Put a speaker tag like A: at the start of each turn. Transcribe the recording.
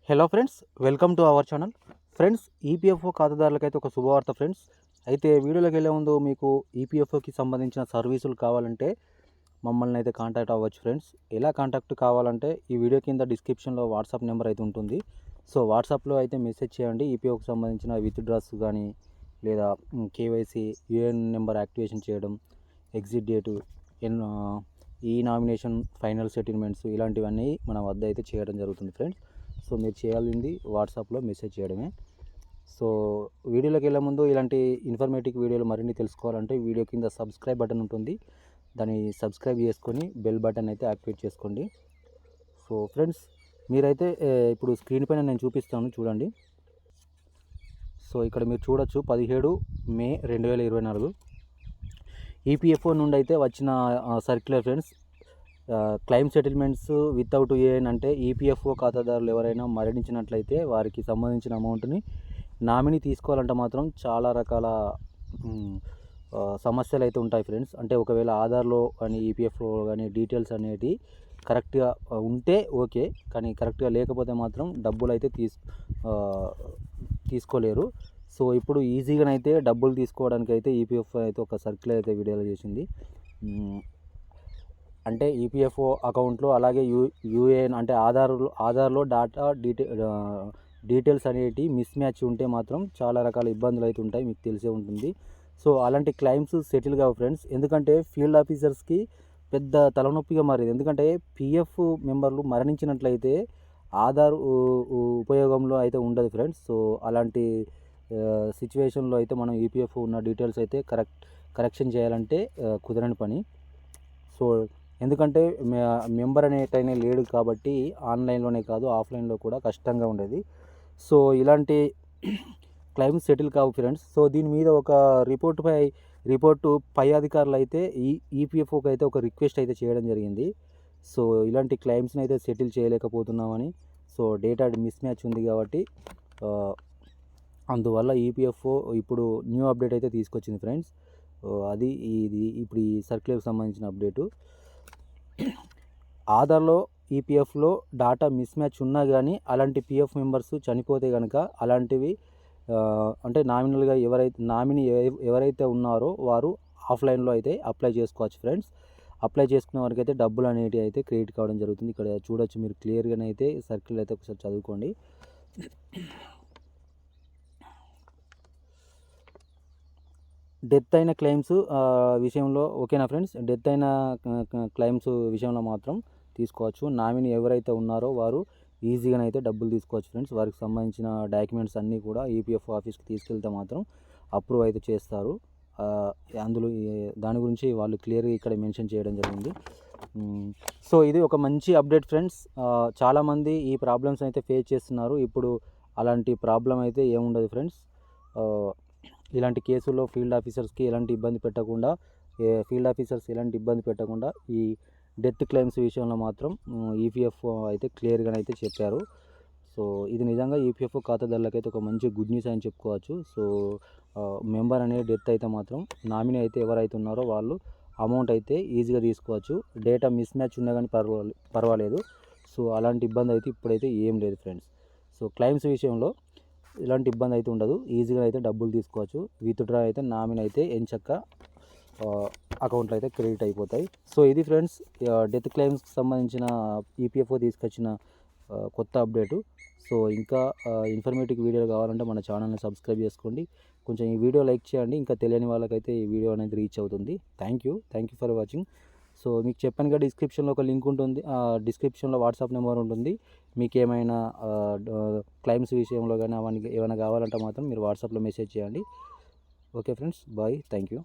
A: Hello friends, welcome to our channel. Friends, EPFO ఖాతాదారులకైతే ఒక శుభవార్త ఫ్రెండ్స్. అయితే వీడియోలోకి వెళ్ళే ముందు మీకు ఈపీఎఫ్ఓకి సంబంధించిన సర్వీసులు కావాలంటే మమ్మల్ని అయితే కాంటాక్ట్ అవ్వచ్చు ఫ్రెండ్స్. ఎలా కాంటాక్ట్ కావాలంటే ఈ వీడియో కింద డిస్క్రిప్షన్లో వాట్సాప్ నెంబర్ అయితే ఉంటుంది. సో వాట్సాప్లో అయితే మెసేజ్ చేయండి. ఈపీఎఫ్ఓకి సంబంధించిన విత్డ్రాస్ కానీ లేదా కేవైసీ, యూఏఎన్ నెంబర్ యాక్టివేషన్ చేయడం, ఎగ్జిట్ డేటు, ఈ నామినేషన్, ఫైనల్ సెటిల్మెంట్స్ ఇలాంటివన్నీ మన వద్ద అయితే చేయడం జరుగుతుంది ఫ్రెండ్స్. సో మీరు చేయాల్సింది వాట్సాప్లో మెసేజ్ చేయడమే. సో వీడియోలోకి వెళ్ళే ముందు ఇలాంటి ఇన్ఫర్మేటివ్ వీడియోలు మరిన్ని తెలుసుకోవాలంటే వీడియో కింద సబ్స్క్రైబ్ బటన్ ఉంటుంది, దాన్ని సబ్స్క్రైబ్ చేసుకొని బెల్ బటన్ అయితే యాక్టివేట్ చేసుకోండి. సో ఫ్రెండ్స్, మీరైతే ఇప్పుడు స్క్రీన్ పైన నేను చూపిస్తాను చూడండి. సో ఇక్కడ మీరు చూడొచ్చు 17 మే 2024 ఈపీఎఫ్ఓ నుండి అయితే వచ్చిన circular friends. Claim settlements without UAN అంటే ఈపీఎఫ్ఓ ఖాతాదారులు ఎవరైనా మరణించినట్లయితే వారికి సంబంధించిన అమౌంట్ని నామినీ తీసుకోవాలంటే మాత్రం చాలా రకాల సమస్యలు అయితే ఉంటాయి ఫ్రెండ్స్. అంటే ఒకవేళ ఆధార్లో కానీ ఈపీఎఫ్ఓ కానీ డీటెయిల్స్ అనేవి కరెక్ట్గా ఉంటే ఓకే, కానీ కరెక్ట్గా లేకపోతే మాత్రం డబ్బులు అయితే తీసుకోలేరు. సో ఇప్పుడు ఈజీగానైతే డబ్బులు తీసుకోవడానికి అయితే ఈపీఎఫ్ఓ అయితే ఒక సర్క్యులర్ అయితే విడుదల చేసింది. అంటే ఈపీఎఫ్ఓ అకౌంట్లో అలాగే యూఏఎన్ అంటే ఆధార్లో డీటెయిల్స్ అనేవి మిస్ మ్యాచ్ ఉంటే మాత్రం చాలా రకాల ఇబ్బందులు అయితే ఉంటాయి, మీకు తెలిసే ఉంటుంది. సో అలాంటి క్లైమ్స్ సెటిల్ కావు ఫ్రెండ్స్. ఎందుకంటే ఫీల్డ్ ఆఫీసర్స్కి పెద్ద తలనొప్పిగా మారేది. ఎందుకంటే పీఎఫ్ మెంబర్లు మరణించినట్లయితే ఆధార్ ఉపయోగంలో అయితే ఉండదు ఫ్రెండ్స్. సో అలాంటి సిచ్యువేషన్లో అయితే మనం ఈపీఎఫ్ ఉన్న డీటెయిల్స్ అయితే కరెక్షన్ చేయాలంటే కుదరని పని. సో ఎందుకంటే మెంబర్ అనేటైనా లేడు కాబట్టి ఆన్లైన్లోనే కాదు ఆఫ్లైన్లో కూడా కష్టంగా ఉండేది. సో ఇలాంటి క్లైమ్స్ సెటిల్ కావు ఫ్రెండ్స్. సో దీని మీద ఒక రిపోర్టు పై అధికారులు అయితే ఈపీఎఫ్ఓకి అయితే ఒక రిక్వెస్ట్ అయితే చేయడం జరిగింది. సో ఇలాంటి క్లైమ్స్ని అయితే సెటిల్ చేయలేకపోతున్నామని. సో డేటా మిస్ మ్యాచ్ ఉంది కాబట్టి అందువల్ల ఈపీఎఫ్ఓ ఇప్పుడు న్యూ అప్డేట్ అయితే తీసుకొచ్చింది ఫ్రెండ్స్. అది ఇప్పుడు ఈ సర్క్యులర్కి సంబంధించిన అప్డేటు. ఆధార్లో ఈపీఎఫ్లో డాటా మిస్ మ్యాచ్ ఉన్నా కానీ అలాంటి పీఎఫ్ మెంబర్స్ చనిపోతే కనుక అలాంటివి అంటే నామినల్గా నామినీ ఎవరైతే ఉన్నారో వారు ఆఫ్లైన్లో అయితే అప్లై చేసుకోవచ్చు ఫ్రెండ్స్. అప్లై చేసుకున్న వారికి అయితే డబ్బులు అనేవి అయితే క్రెడిట్ కావడం జరుగుతుంది. ఇక్కడ చూడొచ్చు మీరు క్లియర్గానే అయితే సర్కిల్ అయితే ఒకసారి చదువుకోండి. డెత్ అయిన క్లెయిమ్స్ విషయంలో ఓకేనా ఫ్రెండ్స్. డెత్ అయిన క్లెయిమ్స్ విషయంలో మాత్రం తీసుకోవచ్చు. నామినీ ఎవరైతే ఉన్నారో వారు ఈజీగానైతే డబ్బులు తీసుకోవచ్చు ఫ్రెండ్స్. వారికి సంబంధించిన డాక్యుమెంట్స్ అన్నీ కూడా ఈపీఎఫ్ ఆఫీస్కి తీసుకెళ్తే మాత్రం అప్రూవ్ అయితే చేస్తారు. అందులో దాని గురించి వాళ్ళు క్లియర్గా ఇక్కడ మెన్షన్ చేయడం జరిగింది. సో ఇది ఒక మంచి అప్డేట్ ఫ్రెండ్స్. చాలామంది ఈ ప్రాబ్లమ్స్ అయితే ఫేస్ చేస్తున్నారు. ఇప్పుడు అలాంటి ప్రాబ్లం అయితే ఏముండదు ఫ్రెండ్స్. ఇలాంటి కేసుల్లో ఫీల్డ్ ఆఫీసర్స్ ఎలాంటి ఇబ్బంది పెట్టకుండా ఈ డెత్ క్లెయిమ్స్ విషయంలో మాత్రం ఈపీఎఫ్ఓ అయితే క్లియర్గా అయితే చెప్పారు. సో ఇది నిజంగా ఈపీఎఫ్ఓ ఖాతాదారులకైతే ఒక మంచి గుడ్ న్యూస్ అని చెప్పుకోవచ్చు. సో మెంబర్ అనేది డెత్ అయితే మాత్రం నామినీ అయితే ఎవరైతే ఉన్నారో వాళ్ళు అమౌంట్ అయితే ఈజీగా తీసుకోవచ్చు. డేటా మిస్ మ్యాచ్ ఉన్నా కానీ పర్వాలేదు. సో అలాంటి ఇబ్బంది అయితే ఇప్పుడైతే ఏం లేదు ఫ్రెండ్స్. సో క్లెయిమ్స్ విషయంలో ఇలాంటి ఇబ్బంది అయితే ఉండదు, ఈజీగా అయితే డబ్బులు తీసుకోవచ్చు. విత్డ్రా అయితే నామినీ అయితే ఎంచక్కా అకౌంట్లో అయితే క్రెడిట్ అయిపోతాయి. సో ఇది ఫ్రెండ్స్ డెత్ క్లెయిమ్స్కి సంబంధించిన ఈపీఎఫ్ఓ తీసుకొచ్చిన కొత్త అప్డేటు. సో ఇంకా ఇన్ఫర్మేటివ్ వీడియోలు కావాలంటే మన ఛానల్ని సబ్స్క్రైబ్ చేసుకోండి. కొంచెం ఈ వీడియో లైక్ చేయండి, ఇంకా తెలియని వాళ్ళకైతే ఈ వీడియో అనేది రీచ్ అవుతుంది. Thank you for watching. So మీకు చెప్పాను కదా, డిస్క్రిప్షన్లో ఒక లింక్ ఉంటుంది, డిస్క్రిప్షన్లో వాట్సాప్ నెంబర్ ఉంటుంది. మీకు ఏమైనా క్లైమ్స్ విషయంలో కానీ అవన్నీ ఏమైనా కావాలంటే మాత్రం మీరు వాట్సాప్లో మెసేజ్ చేయండి. Okay friends, bye, thank you.